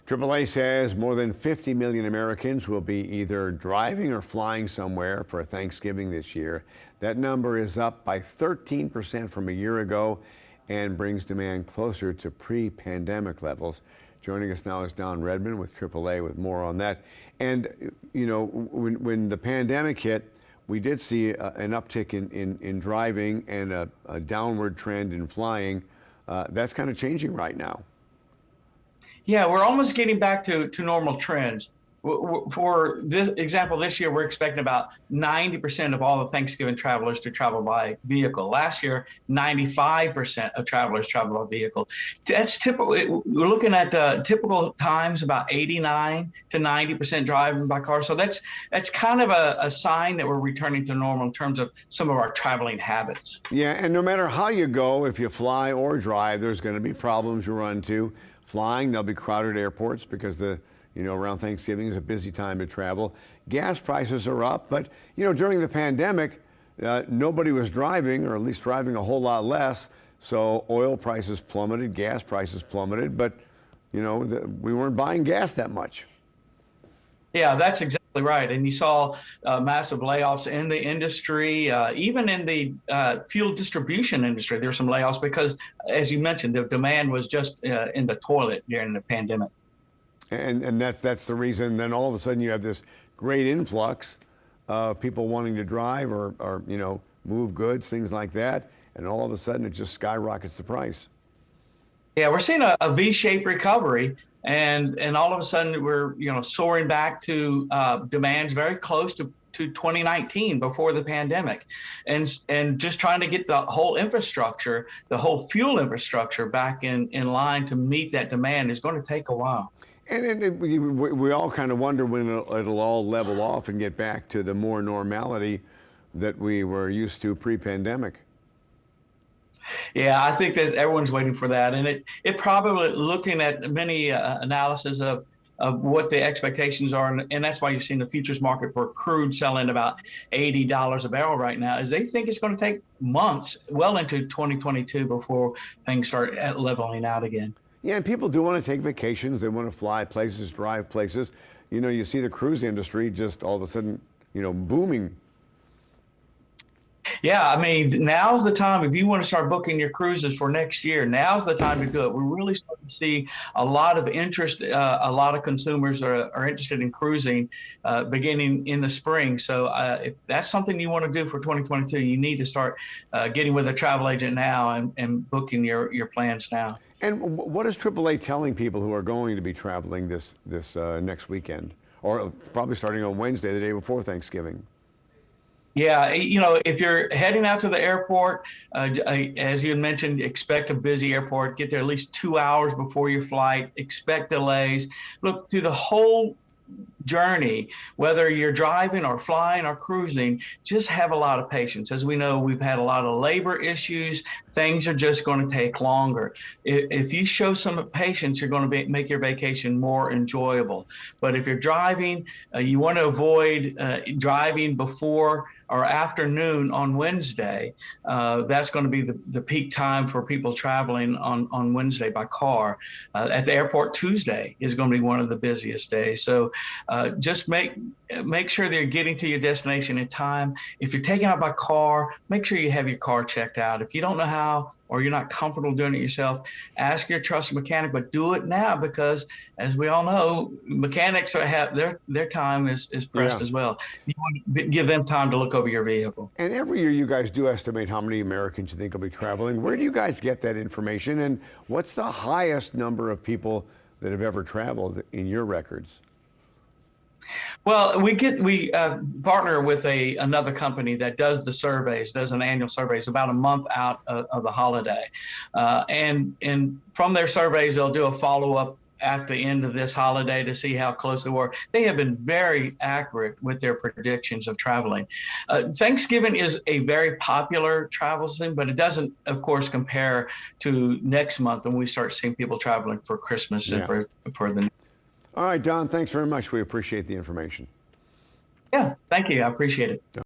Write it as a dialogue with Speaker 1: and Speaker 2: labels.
Speaker 1: AAA says more than 50 million Americans will be either driving or flying somewhere for Thanksgiving this year. That number is up by 13% from a year ago and brings demand closer to pre-pandemic levels. Joining us now is Don Redmond with AAA with more on that. And, you know, when the pandemic hit, we did see an uptick in driving and a downward trend in flying. That's kind of changing right now.
Speaker 2: Yeah, we're almost getting back to normal trends. For this example, this year we're expecting about 90% of all the Thanksgiving travelers to travel by vehicle. Last year, 95% of travelers travel by vehicle. That's typical. We're looking at typical times about 89 to 90% driving by car. So that's kind of a sign that we're returning to normal in terms of some of our traveling habits.
Speaker 1: Yeah, and no matter how you go, if you fly or drive, there's going to be problems you run into. Flying, there'll be crowded airports because around Thanksgiving is a busy time to travel. Gas prices are up, but during the pandemic, nobody was driving, or at least driving a whole lot less. So oil prices plummeted, gas prices plummeted, but we weren't buying gas that much.
Speaker 2: Yeah, that's exactly right. And you saw massive layoffs in the industry, even in the fuel distribution industry. There were some layoffs because, as you mentioned, the demand was just in the toilet during the pandemic.
Speaker 1: And that's the reason. Then all of a sudden you have this great influx of people wanting to drive or move goods, things like that. And all of a sudden it just skyrockets the price.
Speaker 2: Yeah, we're seeing a V-shaped recovery. And all of a sudden we're soaring back to demands very close to 2019 before the pandemic, and just trying to get the whole infrastructure, the whole fuel infrastructure back in line to meet that demand is going to take a while.
Speaker 1: And we all kind of wonder when it'll all level off and get back to the more normality that we were used to pre-pandemic.
Speaker 2: Yeah, I think that everyone's waiting for that, and it probably, looking at many analysis of what the expectations are, and that's why you've seen the futures market for crude selling about $80 a barrel right now, is they think it's going to take months, well into 2022, before things start leveling out again.
Speaker 1: Yeah, and people do want to take vacations. They want to fly places, drive places. You see the cruise industry just all of a sudden, booming. Yeah,
Speaker 2: I mean, now's the time. If you want to start booking your cruises for next year, now's the time to do it. We're really starting to see a lot of interest. A lot of consumers are interested in cruising beginning in the spring. So if that's something you want to do for 2022, you need to start getting with a travel agent now and booking your plans now.
Speaker 1: And what is AAA telling people who are going to be traveling this next weekend, or probably starting on Wednesday, the day before Thanksgiving?
Speaker 2: Yeah, if you're heading out to the airport, as you had mentioned, expect a busy airport. Get there at least 2 hours before your flight. Expect delays. Look, through the whole journey, whether you're driving or flying or cruising, just have a lot of patience. As we know, we've had a lot of labor issues. Things are just going to take longer. If you show some patience, you're going to make your vacation more enjoyable. But if you're driving, you want to avoid driving before or afternoon on Wednesday. That's going to be the peak time for people traveling on Wednesday by car. At the airport, Tuesday is going to be one of the busiest days. So just make sure that you're getting to your destination in time. If you're taking out by car, make sure you have your car checked out. If you don't know how, or you're not comfortable doing it yourself, ask your trusted mechanic, but do it now, because as we all know, mechanics have their time is pressed as well. You want to give them time to look over your vehicle.
Speaker 1: And every year you guys do estimate how many Americans you think will be traveling. Where do you guys get that information, and what's the highest number of people that have ever traveled in your records?
Speaker 2: Well, we partner with another company that does the surveys, does an annual surveys about a month out of the holiday. And from their surveys, they'll do a follow-up at the end of this holiday to see how close they were. They have been very accurate with their predictions of traveling. Thanksgiving is a very popular travel season, but it doesn't, of course, compare to next month when we start seeing people traveling for Christmas and for the.
Speaker 1: All right, Don, thanks very much. We appreciate the information.
Speaker 2: Yeah, thank you. I appreciate it.